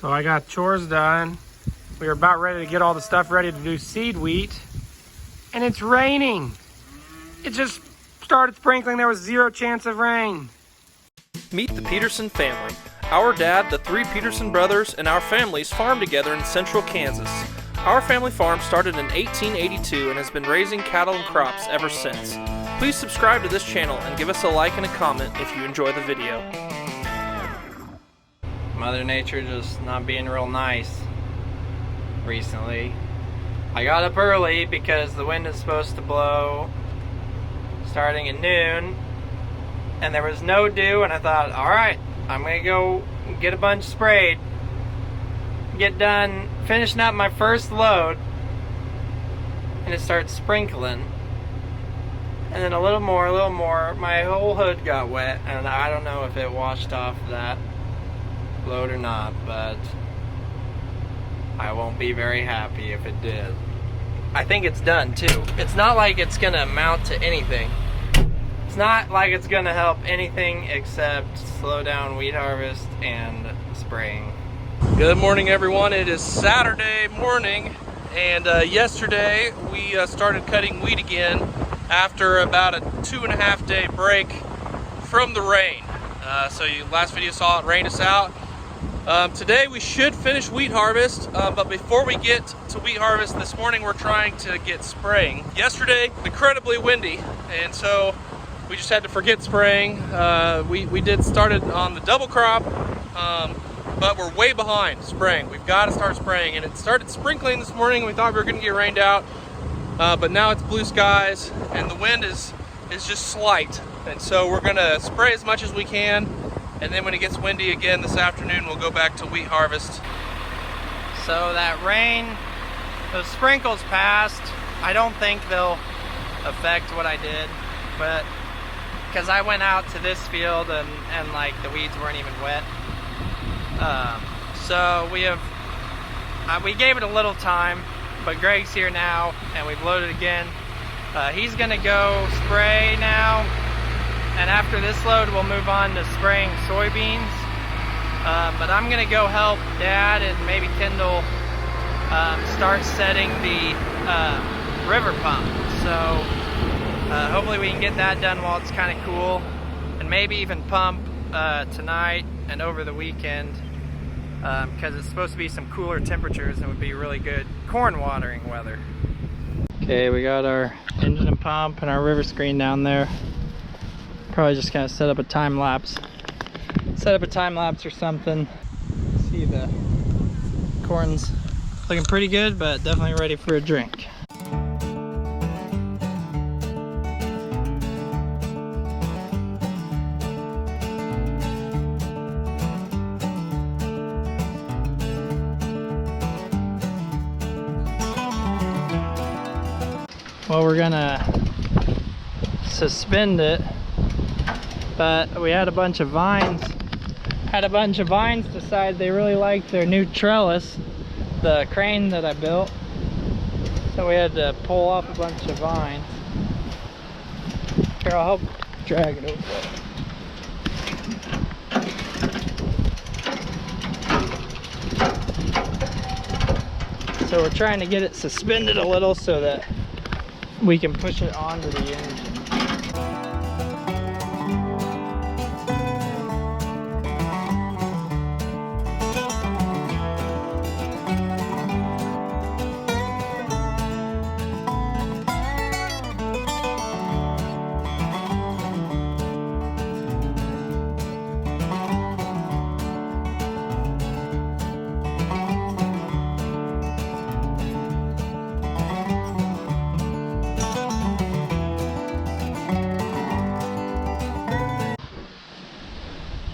So I got chores done. We were about ready to get all the stuff ready to do seed wheat, and it's raining. It just started sprinkling. There was 0 chance of rain. Meet the Peterson family. Our dad, the 3 Peterson brothers, and our families farm together in central Kansas. Our family farm started in 1882 and has been raising cattle and crops ever since. Please subscribe to this channel and give us a like and a comment if you enjoy the video. Mother Nature just not being real nice recently. I got up early because the wind is supposed to blow starting at noon, and there was no dew, and I thought, alright, I'm gonna go get a bunch sprayed, get done finishing up my first load, and it starts sprinkling, and then a little more, my whole hood got wet, and I don't know if it washed off that load or not, but I won't be very happy if it did. I think it's done too. It's not like it's gonna amount to anything. It's not like it's gonna help anything except slow down wheat harvest and spraying. Good morning, everyone. It is Saturday morning, and yesterday we started cutting wheat again after about a 2.5 day break from the rain. So last video saw it rained us out. Today we should finish wheat harvest, but before we get to wheat harvest this morning, we're trying to get spraying. Yesterday, incredibly windy, and so we just had to forget spraying. We did start it on the double crop, but we're way behind spraying. We've got to start spraying, and it started sprinkling this morning. We thought we were going to get rained out, but now it's blue skies, and the wind is just slight, and so we're going to spray as much as we can. And then when it gets windy again this afternoon, we'll go back to wheat harvest. So that rain, those sprinkles passed. I don't think they'll affect what I did, but because I went out to this field and like the weeds weren't even wet. So we gave it a little time, but Greg's here now and we've loaded again. He's gonna go spray now. And after this load, we'll move on to spraying soybeans. But I'm gonna go help Dad and maybe Kendall start setting the river pump. So hopefully we can get that done while it's kind of cool, and maybe even pump tonight and over the weekend, because it's supposed to be some cooler temperatures and would be really good corn watering weather. Okay, we got our engine and pump and our river screen down there. Probably just gonna set up a time lapse or something. See, the corn's looking pretty good, but definitely ready for a drink. Well, we're gonna suspend it, but we had a bunch of vines decide they really liked their new trellis, the crane that I built, so we had to pull off a bunch of vines. Here, I'll help drag it over. So we're trying to get it suspended a little so that we can push it onto the engine.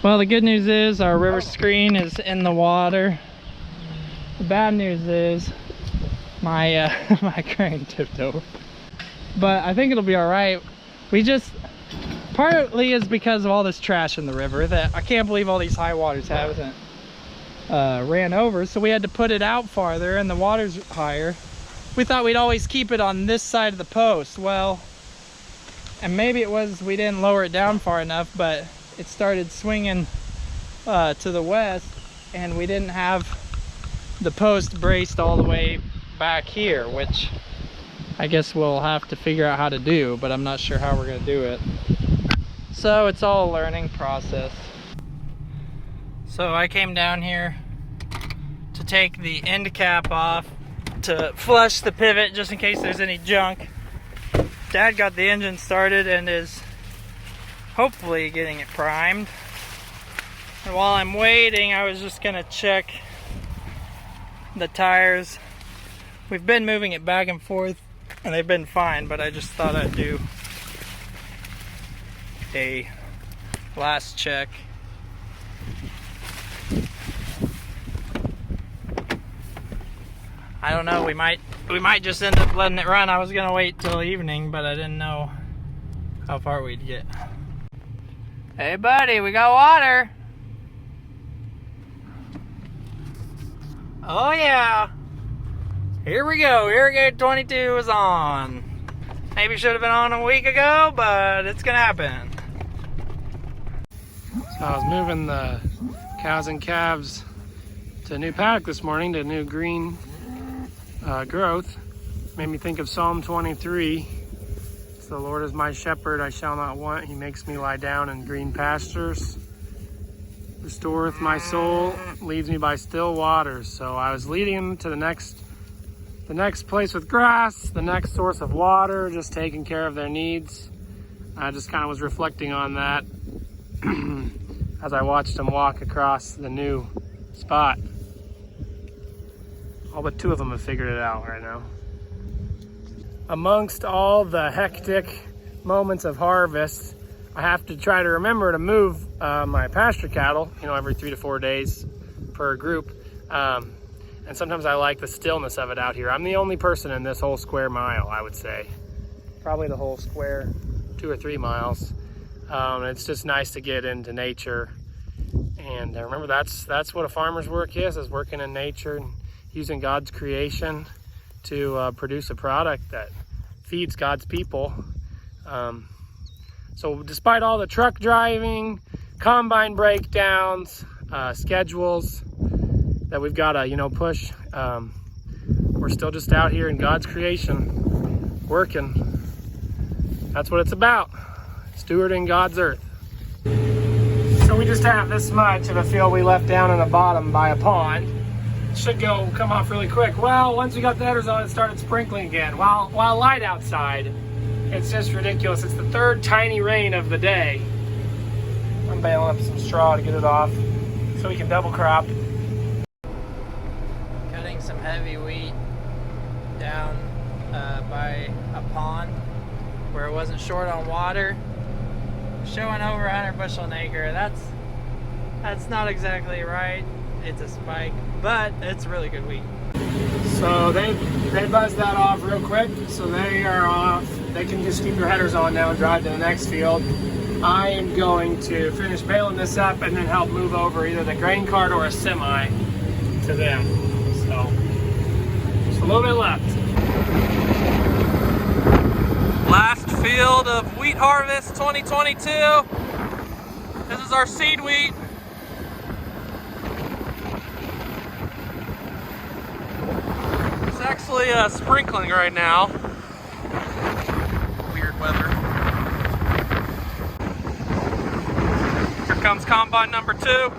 Well, the good news is our river screen is in the water. The bad news is my my crane tipped over. But I think it'll be all right. We just, partly is because of all this trash in the river that I can't believe all these high waters haven't ran over. So we had to put it out farther, and the water's higher. We thought we'd always keep it on this side of the post. Well, and maybe it was we didn't lower it down far enough, but it started swinging to the west, and we didn't have the post braced all the way back here, which I guess we'll have to figure out how to do, but I'm not sure how we're gonna do it. So it's all a learning process. So I came down here to take the end cap off to flush the pivot just in case there's any junk. Dad got the engine started and is hopefully getting it primed. And while I'm waiting, I was just gonna check the tires. We've been moving it back and forth and they've been fine, but I just thought I'd do a last check. I don't know, we might just end up letting it run. I was gonna wait till evening, but I didn't know how far we'd get. Hey buddy, we got water. Oh yeah. Here we go, Irrigate 22 is on. Maybe should have been on a week ago, but it's gonna happen. So I was moving the cows and calves to a new paddock this morning, to new green growth. Made me think of Psalm 23. So the Lord is my shepherd, I shall not want. He makes me lie down in green pastures. Restoreth my soul, leads me by still waters. So I was leading him to the next place with grass, the next source of water, just taking care of their needs. I just kind of was reflecting on that as I watched them walk across the new spot. All but 2 of them have figured it out right now. Amongst all the hectic moments of harvest, I have to try to remember to move my pasture cattle, every 3 to 4 days per group. And sometimes I like the stillness of it out here. I'm the only person in this whole square mile, I would say. Probably the whole square 2 or 3 miles. It's just nice to get into nature. And remember, that's what a farmer's work is working in nature and using God's creation to produce a product that feeds God's people. So despite all the truck driving, combine breakdowns, schedules that we've got to, push, we're still just out here in God's creation, working. That's what it's about, stewarding God's earth. So we just have this much of a field we left down in the bottom by a pond. It should come off really quick. Well, once we got the headers on, it started sprinkling again. While light outside, it's just ridiculous. It's the 3rd tiny rain of the day. I'm bailing up some straw to get it off so we can double crop. Cutting some heavy wheat down by a pond where it wasn't short on water. Showing over 100 bushel an acre. That's not exactly right. It's a spike, but it's really good wheat. So they buzzed that off real quick, so they are off. They can just keep their headers on now and drive to the next field. I am going to finish baling this up and then help move over either the grain cart or a semi to them. So just a little bit left. Last field of wheat harvest 2022. This is our seed wheat. It's actually sprinkling right now. Weird weather. Here comes combine number 2.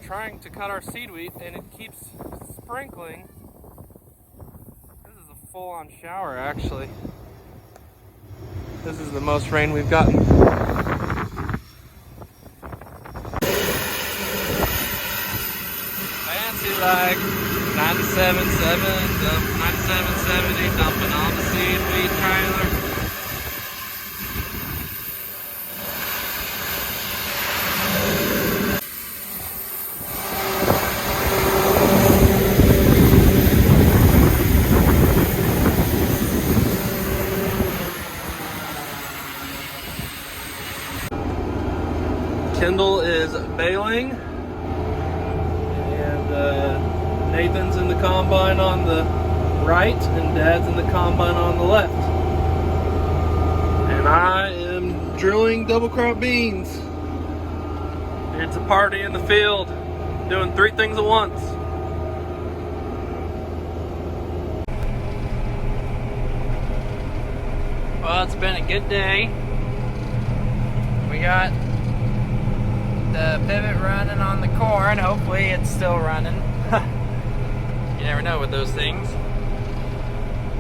Trying to cut our seed wheat and it keeps sprinkling. This is a full-on shower actually. This is the most rain we've gotten. Fancy like 97.7 dump 97.70 dumping on the seed wheat trailer. plowing, and Nathan's in the combine on the right, and Dad's in the combine on the left. And I am drilling double crop beans. It's a party in the field, doing 3 things at once. Well, it's been a good day. We got the pivot running on the corn. Hopefully it's still running. You never know with those things.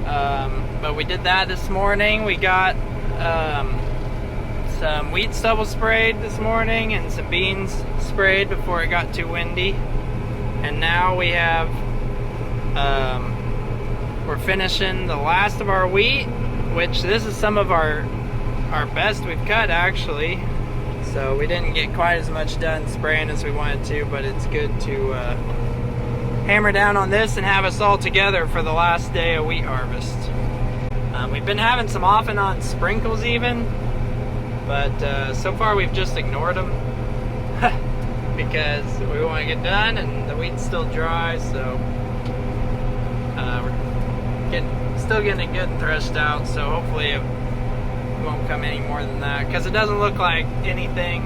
But we did that this morning. We got some wheat stubble sprayed this morning and some beans sprayed before it got too windy. And now we have, we're finishing the last of our wheat, which this is some of our best we've cut actually. So we didn't get quite as much done spraying as we wanted to, but it's good to hammer down on this and have us all together for the last day of wheat harvest. We've been having some off and on sprinkles even, but so far we've just ignored them because we want to get done and the wheat's still dry, so we're still getting it good and threshed out, so hopefully it won't come any more than that, because it doesn't look like anything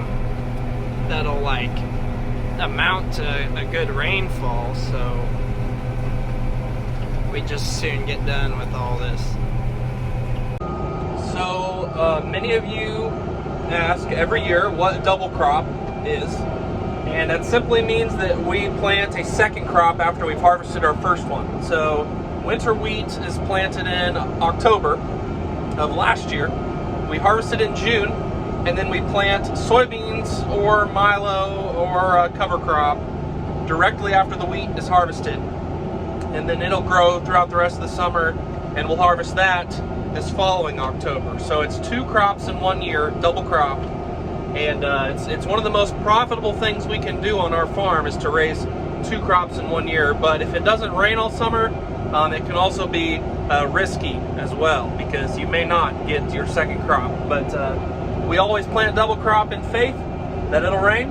that'll like amount to a good rainfall, so we just soon get done with all this. So many of you ask every year what double crop is, and that simply means that we plant a second crop after we've harvested our first one. So winter wheat is planted in October of last year. We harvested in June, and then we plant soybeans or milo or a cover crop directly after the wheat is harvested. And then it'll grow throughout the rest of the summer, and we'll harvest that this following October. So it's 2 crops in 1 year, double crop. And it's one of the most profitable things we can do on our farm is to raise 2 crops in 1 year. But if it doesn't rain all summer, it can also be risky as well, because you may not get your second crop. But we always plant double crop in faith that it'll rain.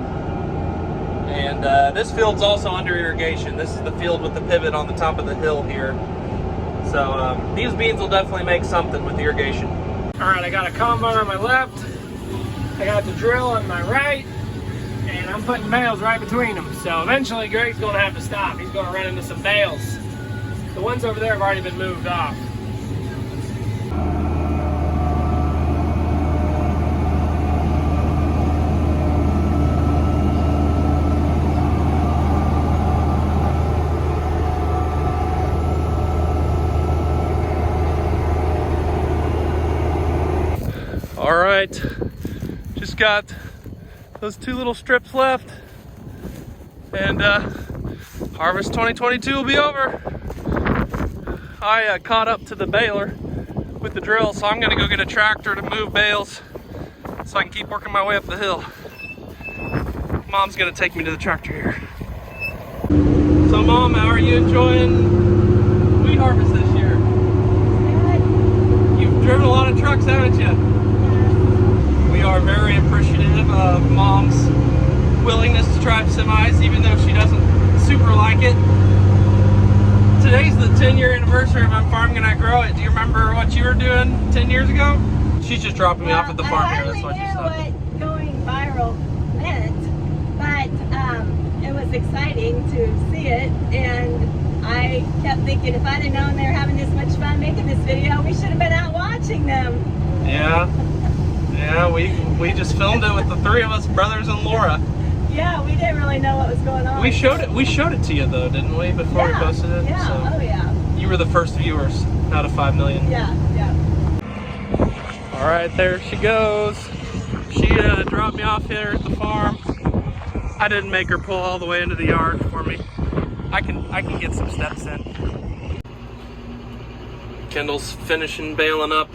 And this field's also under irrigation. This is the field with the pivot on the top of the hill here. So these beans will definitely make something with irrigation. All right, I got a combine on my left, I got the drill on my right, and I'm putting bales right between them. So eventually Greg's gonna have to stop. He's gonna run into some bales. The ones over there have already been moved off. All right, just got those 2 little strips left, and harvest 2022 will be over. I caught up to the baler with the drill, so I'm gonna go get a tractor to move bales so I can keep working my way up the hill. Mom's gonna take me to the tractor here. So Mom, how are you enjoying wheat harvest this year? Good. You've driven a lot of trucks, haven't you? We are very appreciative of Mom's willingness to drive semis, even though she doesn't super like it. Today's the 10-year anniversary of I'm Farming and I Grow It. Do you remember what you were doing 10 years ago? She's just dropping me off at the farm here. That's why she's stopping. What going viral meant, but it was exciting to see it, and I kept thinking, if I'd have known they were having this much fun making this video, we should have been out watching them. Yeah. Yeah, we just filmed it with the 3 of us, brothers and Laura. Yeah, we didn't really know what was going on. We showed it to you though, didn't we, before we posted it? Yeah, so oh yeah. You were the first viewers out of 5 million. Yeah, yeah. All right, there she goes. She dropped me off here at the farm. I didn't make her pull all the way into the yard for me. I can get some steps in. Kendall's finishing baling up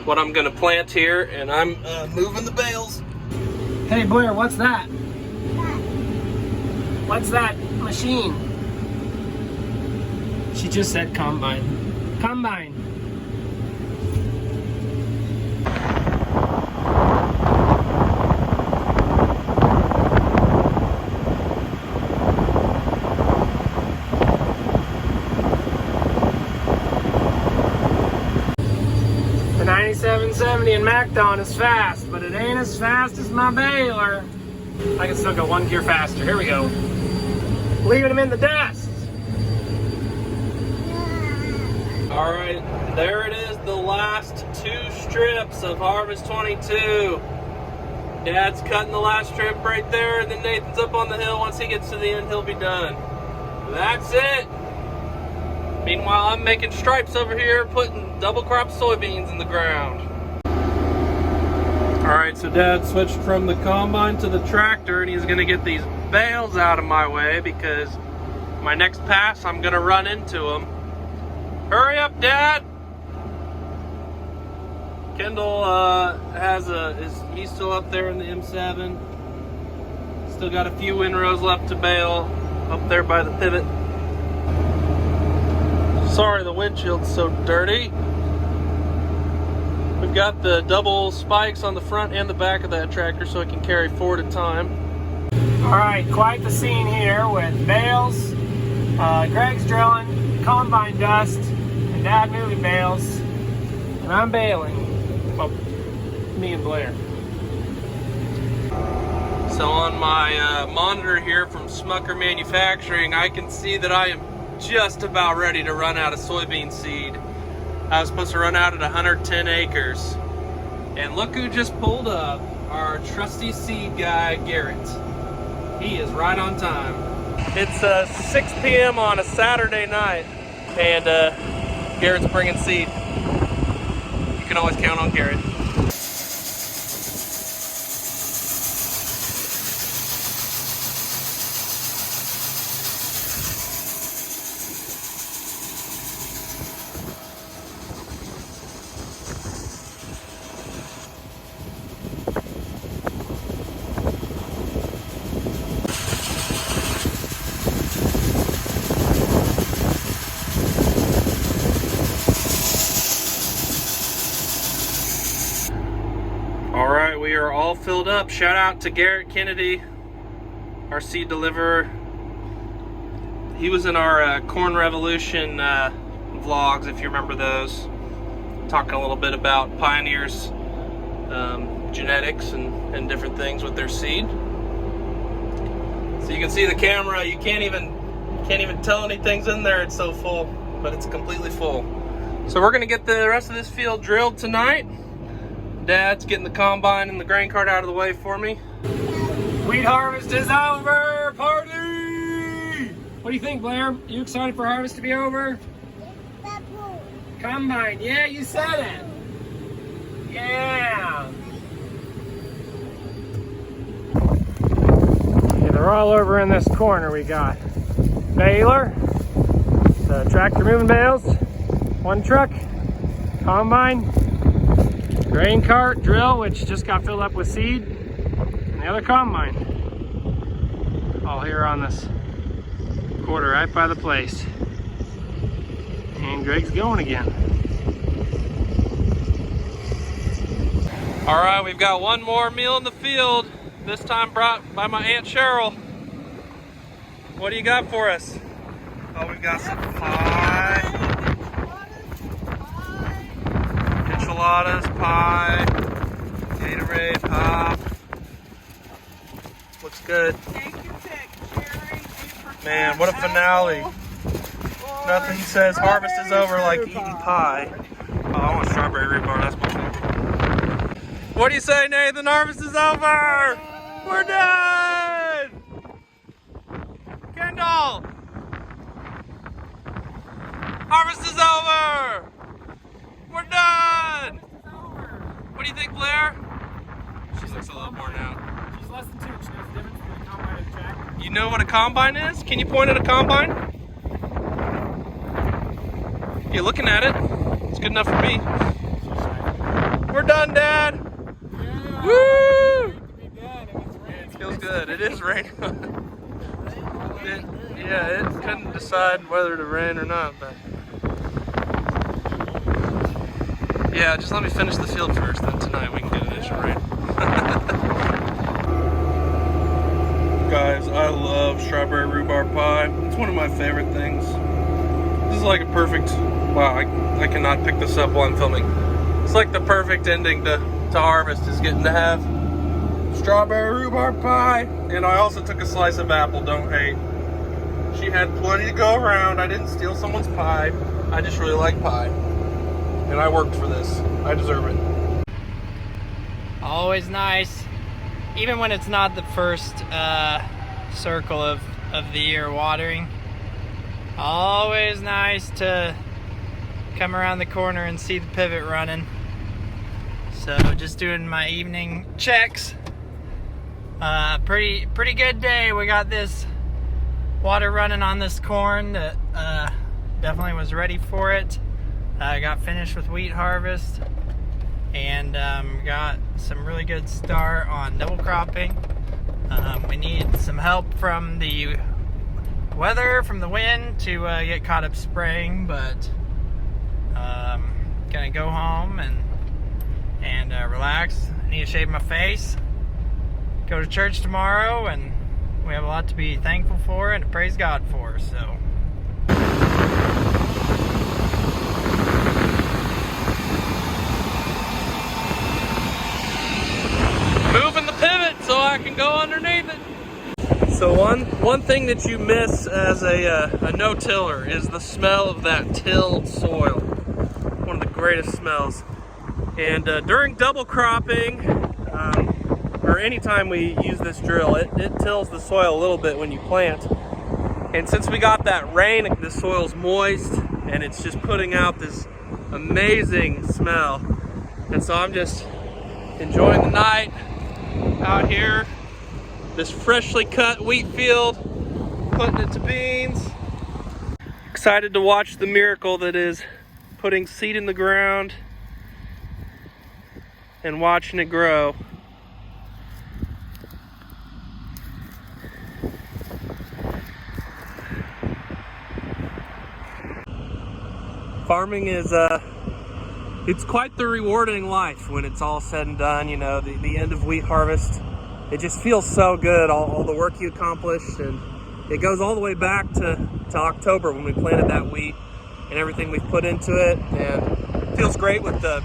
what I'm gonna plant here, and I'm moving the bales. Hey Blair, what's that? What's that machine? She just said combine. Combine. Macdon is fast, but it ain't as fast as my baler. I can still go 1 gear faster. Here we go. Leaving him in the dust. All right, there it is, the last 2 strips of Harvest 22. Dad's cutting the last strip right there, and then Nathan's up on the hill. Once he gets to the end, he'll be done. That's it. Meanwhile, I'm making stripes over here, putting double crop soybeans in the ground. All right, so Dad switched from the combine to the tractor, and he's gonna get these bales out of my way because my next pass, I'm gonna run into them. Hurry up, Dad! Kendall he's still up there in the M7. Still got a few windrows left to bale up there by the pivot. Sorry, the windshield's so dirty. We've got the double spikes on the front and the back of that tractor so it can carry 4 at a time. All right, quite the scene here with bales. Greg's drilling, combine dust, and Dad moving bales, and I'm baling. Well, me and Blair. So on my monitor here from Smucker Manufacturing, I can see that I am just about ready to run out of soybean seed. I was supposed to run out at 110 acres. And look who just pulled up, our trusty seed guy, Garrett. He is right on time. It's 6 p.m. on a Saturday night, and Garrett's bringing seed. You can always count on Garrett. All right, we are all filled up. Shout out to Garrett Kennedy, our seed deliverer. He was in our Corn Revolution vlogs, if you remember those. Talking a little bit about Pioneer's genetics and different things with their seed. So you can see the camera, you can't even tell anything's in there, it's so full, but it's completely full. So we're gonna get the rest of this field drilled tonight. Dad's getting the combine and the grain cart out of the way for me. Wheat harvest is over! Party! What do you think, Blair? You excited for harvest to be over? Combine, yeah, you said it. Yeah. Okay, they're all over in this corner. We got baler, the tractor moving bales, 1 truck, combine, grain cart, drill, which just got filled up with seed, and the other combine. All here on this quarter right by the place. And Greg's going again. All right, we've got one more meal in the field, this time brought by my Aunt Cheryl. What do you got for us? Oh, we've got some pie. Enchiladas, pie, Gatorade, pop. Looks good. Man, what a finale. Nothing says harvest is over like eating pie. Oh, I want strawberry rhubarb, that's my favorite. What do you say, Nathan? Harvest is over! We're done! Kendall! Harvest is over! We're done! What do you think, Blair? She looks a little worn out. She's less than 2 inches. There's a difference between a combine and a tractor. You know what a combine is? Can you point at a combine? You're looking at it. It's good enough for me. We're done, Dad! Yeah. Woo! It Feels good. It is raining. Yeah, it couldn't decide whether to rain or not, but yeah, just let me finish the field first, then tonight we can get an inch of rain. Guys, I love strawberry rhubarb pie. It's one of my favorite things. This is like a perfect, wow, I cannot pick this up while I'm filming. It's like the perfect ending to to harvest is getting to have strawberry rhubarb pie. And I also took a slice of apple, don't hate. She had plenty to go around. I didn't steal someone's pie. I just really like pie. And I worked for this. I deserve it. Always nice, even when it's not the first circle of the year watering. Always nice to come around the corner and see the pivot running. So just doing my evening checks. Pretty good day. We got this water running on this corn that definitely was ready for it. I got finished with wheat harvest and got some really good start on double cropping. We need some help from the weather, from the wind, to get caught up spraying, but gonna go home and relax. I need to shave my face, go to church tomorrow, and we have a lot to be thankful for and to praise God for. So moving the pivot so I can go underneath it. So one thing that you miss as a no-tiller is the smell of that tilled soil. One of the greatest smells. And during double cropping, or anytime we use this drill, it tills the soil a little bit when you plant. And since we got that rain, the soil's moist and it's just putting out this amazing smell. And so I'm just enjoying the night out here, this freshly cut wheat field, putting it to beans. Excited to watch the miracle that is putting seed in the ground and watching it grow. Farming is it's quite the rewarding life when it's all said and done. You know, the end of wheat harvest, it just feels so good, all the work you accomplished, and it goes all the way back to October when we planted that wheat and everything we've put into it. And it feels great with the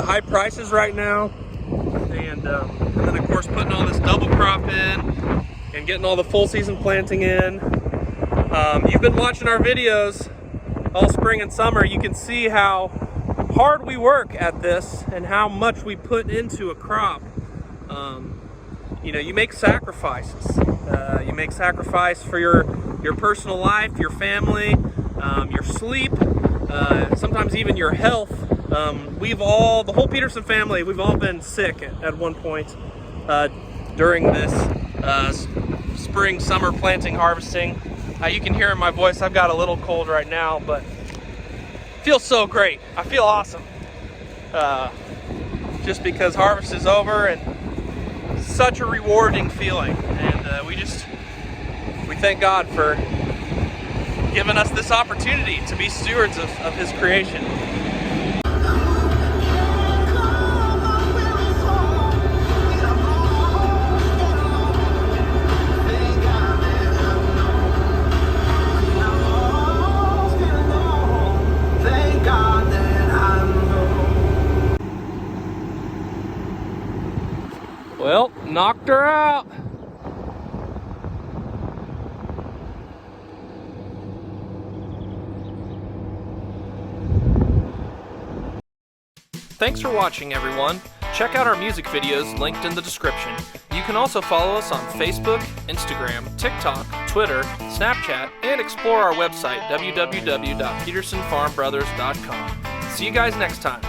high prices right now, and then of course putting all this double crop in and getting all the full season planting in. You've been watching our videos all spring and summer. You can see how hard we work at this and how much we put into a crop. You know, you make sacrifices. You make sacrifice for your personal life, your family, your sleep, sometimes even your health. The whole Peterson family, we've all been sick at one point during this spring, summer planting, harvesting. You can hear in my voice, I've got a little cold right now, but it feels so great. I feel awesome. Just because harvest is over, and such a rewarding feeling. And we thank God for giving us this opportunity to be stewards of His creation. Well, knocked her out. Thanks for watching, everyone. Check out our music videos linked in the description. You can also follow us on Facebook, Instagram, TikTok, Twitter, Snapchat, and explore our website, www.petersonfarmbrothers.com. See you guys next time.